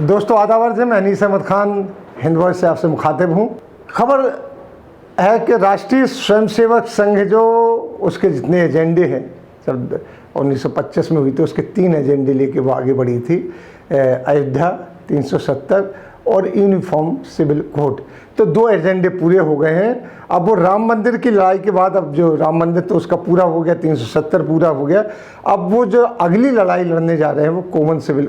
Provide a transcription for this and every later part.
दोस्तों आदावर से मैं अनीस अहमद खान हिंद वॉइस से आपसे मुखातिब हूँ। खबर है कि राष्ट्रीय स्वयंसेवक संघ जो उसके जितने एजेंडे हैं, जब 1925 में हुई थी, उसके 3 एजेंडे लेके वो आगे बढ़ी थी। अयोध्या, 370 और यूनिफॉर्म सिविल कोड। तो 2 एजेंडे पूरे हो गए हैं। अब वो राम मंदिर की लड़ाई के बाद, अब जो राम मंदिर तो उसका पूरा हो गया, 370 पूरा हो गया। अब वो जो अगली लड़ाई लड़ने जा रहे हैं वो कॉमन सिविल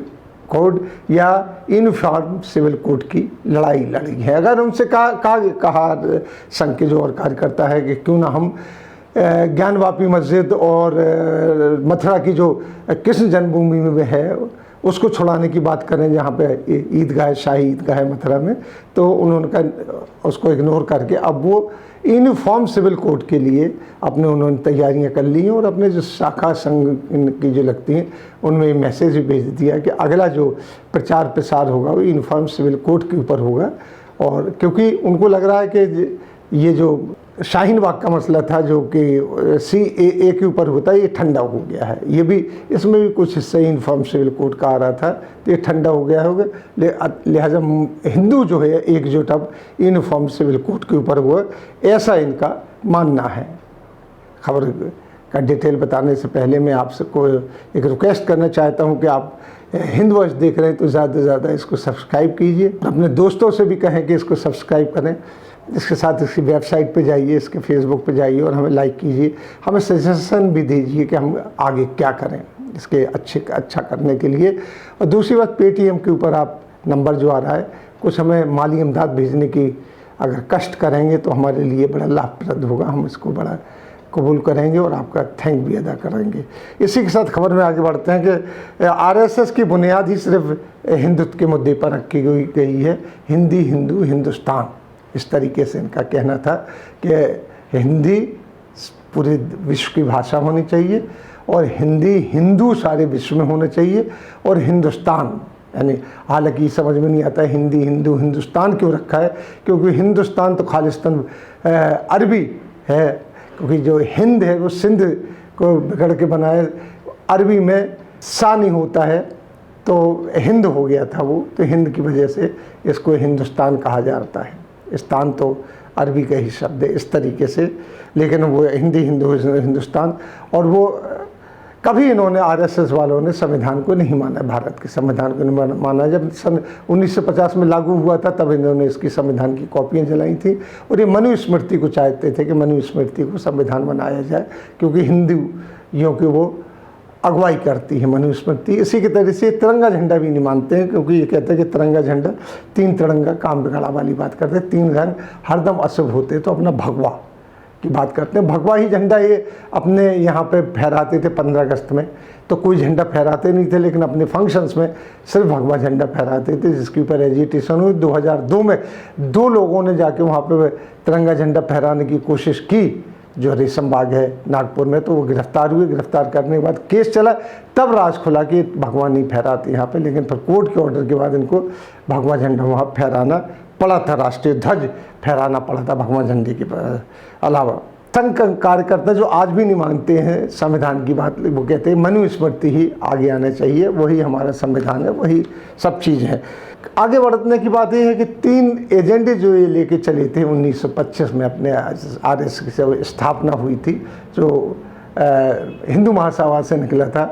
कोड या यूनिफॉर्म सिविल कोड की लड़ाई लड़ी है। अगर उनसे कहा संघ के जो और कार्यकर्ता है कि क्यों ना हम ज्ञानवापी मस्जिद और मथुरा की जो कृष्ण जन्मभूमि में है उसको छुड़ाने की बात करें, जहाँ पे ईदगाह, शाही ईदगाह है मथुरा में, तो उन्होंने कहा उसको इग्नोर करके अब वो यूनिफॉर्म सिविल कोड के लिए उन्होंने तैयारियां कर ली हैं और अपने जो शाखा संघ की जो लगती हैं उनमें मैसेज भी भेज दिया कि अगला जो प्रचार प्रसार होगा वो यूनिफॉर्म सिविल कोड के ऊपर होगा। और क्योंकि उनको लग रहा है कि ये जो शाहीन बाग का मसला था जो कि CAA के ऊपर होता है, ये ठंडा हो गया है। ये भी, इसमें भी कुछ हिस्सा यूनिफॉर्म सिविल कोड का आ रहा था, तो ये ठंडा हो गया होगा। लिहाजा हिंदू जो है एकजुट अब यूनिफॉर्म सिविल कोड के ऊपर हुआ, ऐसा इनका मानना है। खबर का डिटेल बताने से पहले मैं आपसे को एक रिक्वेस्ट करना चाहता हूँ कि आप हिंद वॉइस देख रहे हैं तो ज़्यादा से ज़्यादा इसको सब्सक्राइब कीजिए। अपने दोस्तों से भी कहें कि इसको सब्सक्राइब करें। इसके साथ इसकी वेबसाइट पे जाइए, इसके फेसबुक पे जाइए और हमें लाइक कीजिए। हमें सजेशन भी दीजिए कि हम आगे क्या करें इसके अच्छा करने के लिए। और दूसरी बात, पेटीएम के ऊपर आप नंबर जो आ रहा है, कुछ हमें माली इमदाद भेजने की अगर कष्ट करेंगे तो हमारे लिए बड़ा लाभप्रद होगा। हम इसको बड़ा कबूल करेंगे और आपका थैंक भी अदा करेंगे। इसी के साथ खबर में आगे बढ़ते हैं कि RSS की बुनियाद ही सिर्फ हिंदुत्व के मुद्दे पर रखी गई है। हिंदी, हिंदू, हिंदुस्तान, इस तरीके से इनका कहना था कि हिंदी पूरे विश्व की भाषा होनी चाहिए और हिंदी हिंदू सारे विश्व में होना चाहिए और हिंदुस्तान, यानी हालांकि समझ में नहीं आता है हिंदी, हिंदू, हिंदुस्तान क्यों रखा है, क्योंकि हिंदुस्तान तो खालिस्तान अरबी है, क्योंकि जो हिंद है वो सिंध को बिगड़ के बनाए, अरबी में सा नहीं होता है तो हिंद हो गया था वो, तो हिंद की वजह से इसको हिंदुस्तान कहा जाता है। स्थान तो अरबी का ही शब्द है इस तरीके से, लेकिन वो हिंदी, हिंदू, हिंदुस्तान। और वो कभी इन्होंने RSS वालों ने संविधान को नहीं माना, भारत के संविधान को नहीं माना। जब सन 1950 में लागू हुआ था तब इन्होंने इसकी संविधान की कॉपियाँ जलाई थी और ये मनुस्मृति को चाहते थे कि मनुस्मृति को संविधान बनाया जाए, क्योंकि हिंदुओं की वो अगुवाई करती है मनुस्मृति। इसी के तरह से तिरंगा झंडा भी नहीं मानते हैं, क्योंकि ये कहते हैं कि तिरंगा झंडा 3 तिरंगा काम बिगड़ा वाली बात करते हैं। 3 रंग हरदम अशुभ होते, तो अपना भगवा की बात करते हैं। भगवा ही झंडा ये अपने यहाँ पे फहराते थे 15 अगस्त में, तो कोई झंडा फहराते नहीं थे, लेकिन अपने फंक्शंस में सिर्फ भगवा झंडा फहराते थे, जिसके ऊपर एजिटेशन हुई। 2002 में 2 लोगों ने जाके वहाँ पे तिरंगा झंडा फहराने की कोशिश की, जो रेशम बाग है नागपुर में, तो वो गिरफ्तार हुए। गिरफ्तार करने के बाद केस चला, तब राज खुला कि भगवा नहीं फहराते यहाँ पे, लेकिन फिर कोर्ट के ऑर्डर के बाद इनको भगवा झंडा वहाँ फहराना पड़ा था, राष्ट्रीय ध्वज फहराना पड़ा था भगवा झंडे के अलावा। संघ कार्यकर्ता जो आज भी नहीं मानते हैं संविधान की बात, वो कहते हैं मनुस्मृति ही आगे आना चाहिए, वही हमारा संविधान है, वही सब चीज़ है। आगे बढ़ने की बात यह है कि 3 एजेंडे जो ये लेके चले थे 1925 में, अपने RSS की जब स्थापना हुई थी, जो हिंदू महासभा से निकला था,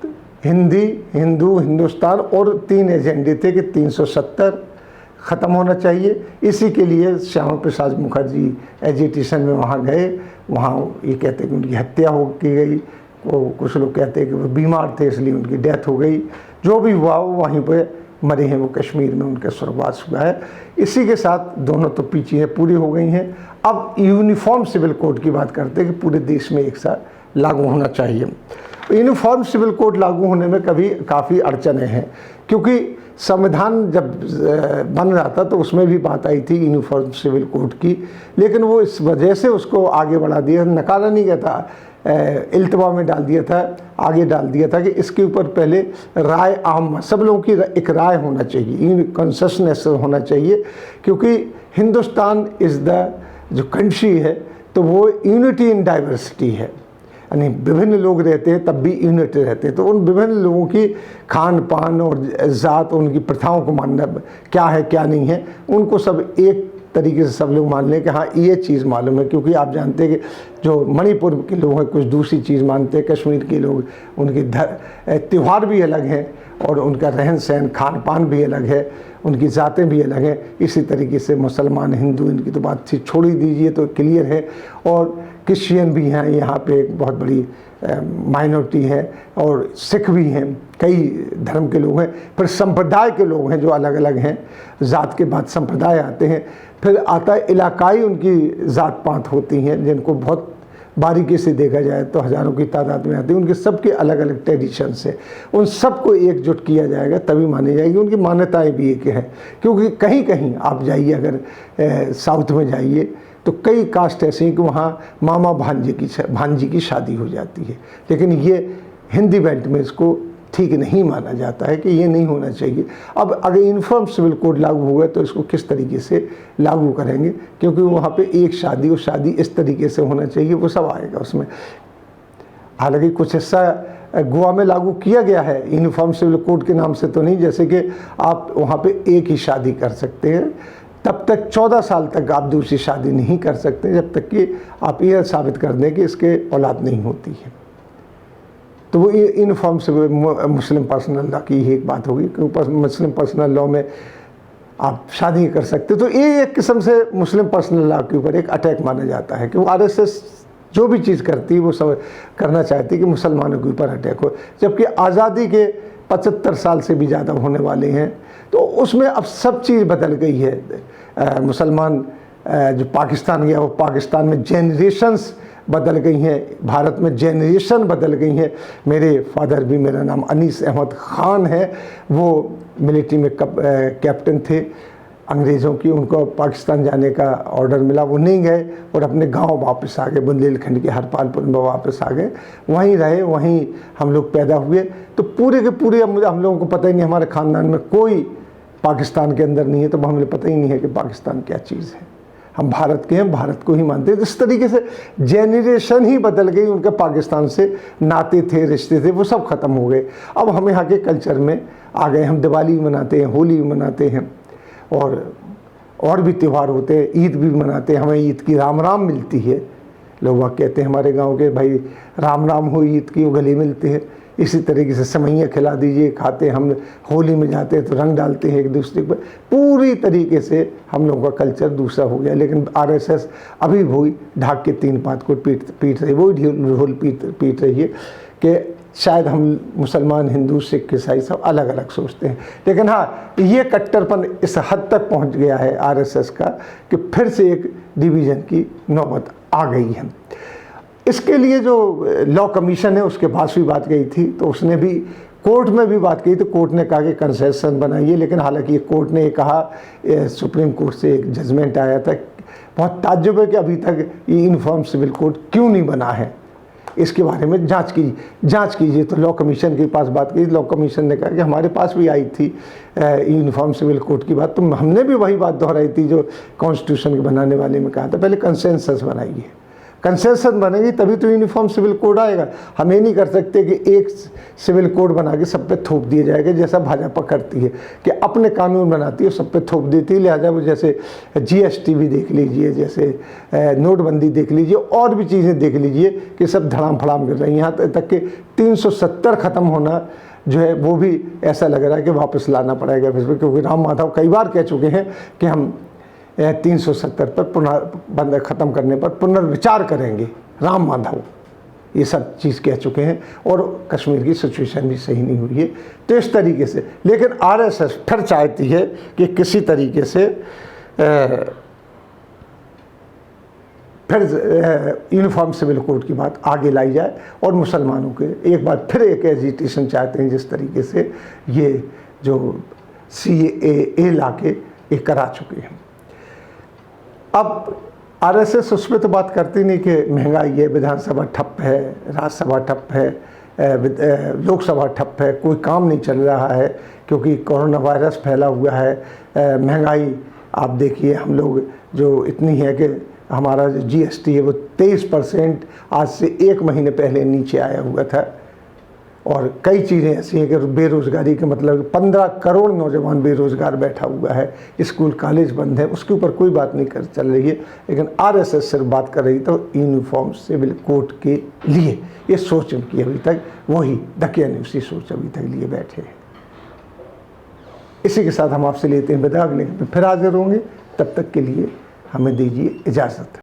तो हिंदी, हिंदू, हिंदुस्तान, और 3 एजेंडे थे कि 370 ख़त्म होना चाहिए। इसी के लिए श्यामा प्रसाद मुखर्जी एजिटेशन में वहाँ गए। वहाँ ये कहते हैं कि उनकी हत्या हो की गई, कुछ लोग कहते हैं कि वो बीमार थे इसलिए उनकी डेथ हो गई। जो भी हुआ वो वहीं पे मरे हैं, वो कश्मीर में उनका स्वर्गवास हुआ है। इसी के साथ दोनों तो पीछे पूरी हो गई हैं। अब यूनिफॉर्म सिविल कोड की बात करते हैं कि पूरे देश में एक साथ लागू होना चाहिए। यूनिफॉर्म सिविल कोड लागू होने में काफ़ी अड़चनें हैं, क्योंकि संविधान जब बन रहा था तो उसमें भी बात आई थी यूनिफॉर्म सिविल कोड की, लेकिन वो इस वजह से उसको आगे बढ़ा दिया, नकारा नहीं गया था, इल्तवा में डाल दिया था, आगे डाल दिया था कि इसके ऊपर पहले राय आम, सब लोगों की एक राय होना चाहिए, कंसेंसस होना चाहिए, क्योंकि हिंदुस्तान इज़ द जो कंट्री है तो वो यूनिटी इन डाइवर्सिटी है। यानी विभिन्न लोग रहते हैं तब भी यूनिटी रहते हैं। तो उन विभिन्न लोगों की खान पान और ज़ात, उनकी प्रथाओं को मानना क्या है क्या नहीं है, उनको सब एक तरीके से सब लोग मान लें कि हाँ ये चीज़ मालूम है। क्योंकि आप जानते हैं कि जो मणिपुर के लोग हैं कुछ दूसरी चीज़ मानते हैं, कश्मीर के लोग उनके त्यौहार भी अलग हैं और उनका रहन सहन खान पान भी अलग है, उनकी ज़ातें भी अलग हैं। इसी तरीके से मुसलमान हिंदू इनकी तो बात थी छोड़ ही दीजिए, तो क्लियर है। और क्रिश्चियन भी हैं यहाँ पे, एक बहुत बड़ी माइनॉरिटी है, और सिख भी हैं, कई धर्म के लोग हैं। फिर संप्रदाय के लोग हैं जो अलग अलग हैं, ज़ात के बाद संप्रदाय आते हैं। फिर आता है इलाकाई, उनकी ज़ात पात होती हैं जिनको बहुत बारीकी से देखा जाए तो हज़ारों की तादाद में आती है। उनके सबके अलग अलग ट्रेडिशंस हैं, उन सबको एकजुट किया जाएगा तभी मानी जाएगी। उनकी मान्यताएं भी एक हैं, क्योंकि कहीं कहीं आप जाइए, अगर साउथ में जाइए तो कई कास्ट ऐसी हैं कि वहाँ मामा भांजी की शादी हो जाती है। लेकिन ये हिंदी बेल्ट में इसको ठीक नहीं माना जाता है कि ये नहीं होना चाहिए। अब अगर यूनिफॉर्म सिविल कोड लागू हुआ तो इसको किस तरीके से लागू करेंगे, क्योंकि वहाँ पे एक शादी और शादी इस तरीके से होना चाहिए, वो सब आएगा उसमें। हालांकि कुछ हिस्सा गोवा में लागू किया गया है यूनिफॉर्म सिविल कोड के नाम से तो नहीं, जैसे कि आप वहाँ पे एक ही शादी कर सकते हैं, तब तक 14 साल तक आप दूसरी शादी नहीं कर सकते जब तक कि आप यह साबित कर दें कि इसके औलाद नहीं होती है। तो वो यूनिफॉर्म से मुस्लिम पर्सनल लॉ की ही एक बात होगी कि मुस्लिम पर्सनल लॉ में आप शादी कर सकते। तो ये एक किस्म से मुस्लिम पर्सनल लॉ के ऊपर एक अटैक माना जाता है कि वो आरएसएस जो भी चीज़ करती है वो सब करना चाहती है कि मुसलमानों के ऊपर अटैक हो। जबकि आज़ादी के 75 साल से भी ज़्यादा होने वाले हैं, तो उसमें अब सब चीज़ बदल गई है। मुसलमान जो पाकिस्तान गया वो पाकिस्तान में जेनरेशन्स बदल गई हैं, भारत में जेनरेशन बदल गई हैं। मेरे फादर भी, मेरा नाम अनीस अहमद ख़ान है, वो मिलिट्री में कैप्टन थे अंग्रेज़ों की, उनको पाकिस्तान जाने का ऑर्डर मिला, वो नहीं गए और अपने गांव वापस आ गए, बुंदेलखंड के हरपालपुर में वापस आ गए, वहीं रहे, वहीं हम लोग पैदा हुए। तो पूरे के पूरे हम लोगों को पता ही नहीं, हमारे ख़ानदान में कोई पाकिस्तान के अंदर नहीं है, तो हमें पता ही नहीं है कि पाकिस्तान क्या चीज़ है। हम भारत के हैं, भारत को ही मानते हैं। इस तरीके से जेनरेशन ही बदल गई, उनके पाकिस्तान से नाते थे, रिश्ते थे, वो सब ख़त्म हो गए। अब हम यहाँ के कल्चर में आ गए, हम दिवाली मनाते हैं, होली मनाते हैं और भी त्यौहार होते हैं, ईद भी मनाते हैं। हमें ईद की राम राम मिलती है, लोग कहते हैं हमारे गांव के, भाई राम राम हो ईद की, वो गले मिलते हैं। इसी तरीके से सेवइयाँ खिला दीजिए, खाते हम। होली में जाते हैं तो रंग डालते हैं एक दूसरे पर। पूरी तरीके से हम लोगों का कल्चर दूसरा हो गया। लेकिन आरएसएस अभी वही ढाक के 3 पात को पीट रही, वही ढोल पीट रही है कि शायद हम मुसलमान, हिंदू, सिख, ईसाई सब अलग अलग सोचते हैं। लेकिन हाँ, ये कट्टरपन इस हद तक पहुंच गया है आरएसएस का कि फिर से एक डिवीज़न की नौबत आ गई है। इसके लिए जो लॉ कमीशन है उसके पास भी बात गई थी, तो उसने भी कोर्ट में भी बात की, तो कोर्ट ने कहा कि कंसेशन बनाइए। लेकिन हालांकि कोर्ट ने ये कहा, सुप्रीम कोर्ट से एक जजमेंट आया था, बहुत ताज्जुब है कि अभी तक ये यूनिफॉर्म सिविल कोड क्यों नहीं बना है, इसके बारे में जांच कीजिए। तो लॉ कमीशन के पास बात की, लॉ कमीशन ने कहा कि हमारे पास भी आई थी यूनिफॉर्म सिविल कोड की बात, तो हमने भी वही बात दोहराई थी जो कॉन्स्टिट्यूशन के बनाने वाले में कहा था, पहले कंसेंसस बनाइए। कंसेशन बनेगी तभी तो यूनिफॉर्म सिविल कोड आएगा। हम ये नहीं कर सकते कि एक सिविल कोड बना के सब पे थोप दिया जाएगा, जैसा भाजपा करती है कि अपने कानून बनाती है सब पे थोप देती है। लिहाजा वो जैसे जीएसटी भी देख लीजिए, जैसे नोटबंदी देख लीजिए, और भी चीज़ें देख लीजिए कि सब धड़ाम फड़ाम कर रही हैं। यहाँ तक कि 370 ख़त्म होना जो है वो भी ऐसा लग रहा है कि वापस लाना पड़ेगा, क्योंकि राम माधव कई बार कह चुके हैं कि हम 370 पर ख़त्म करने पर पुनर्विचार करेंगे। राम माधव ये सब चीज़ कह चुके हैं, और कश्मीर की सिचुएशन भी सही नहीं हुई है। तो इस तरीके से, लेकिन आरएसएस फिर चाहती है कि किसी तरीके से फिर यूनिफॉर्म सिविल कोड की बात आगे लाई जाए, और मुसलमानों के एक बार फिर एक एजिटेशन चाहते हैं, जिस तरीके से ये जो CAA ला के ये करा चुके हैं। अब आरएसएस उस पर तो बात करती नहीं कि महंगाई है, विधानसभा ठप है, राज्यसभा ठप है, लोकसभा ठप है, कोई काम नहीं चल रहा है क्योंकि कोरोना वायरस फैला हुआ है। महंगाई आप देखिए, हम लोग जो इतनी है कि हमारा जो GST है वो 23% आज से 1 महीने पहले नीचे आया हुआ था। और कई चीज़ें ऐसी हैं कि बेरोज़गारी के मतलब 15 करोड़ नौजवान बेरोज़गार बैठा हुआ है, स्कूल कॉलेज बंद है, उसके ऊपर कोई बात नहीं कर चल रही है। लेकिन RSS सिर्फ बात कर रही तो यूनिफॉर्म सिविल कोड के लिए ये सोच उनकी अभी तक वही दकियानुसी सोच अभी तक लिए बैठे हैं। इसी के साथ हम आपसे लेते हैं विदा, अगले फिर हाजिर होंगे। तब तक के लिए हमें दीजिए इजाज़त।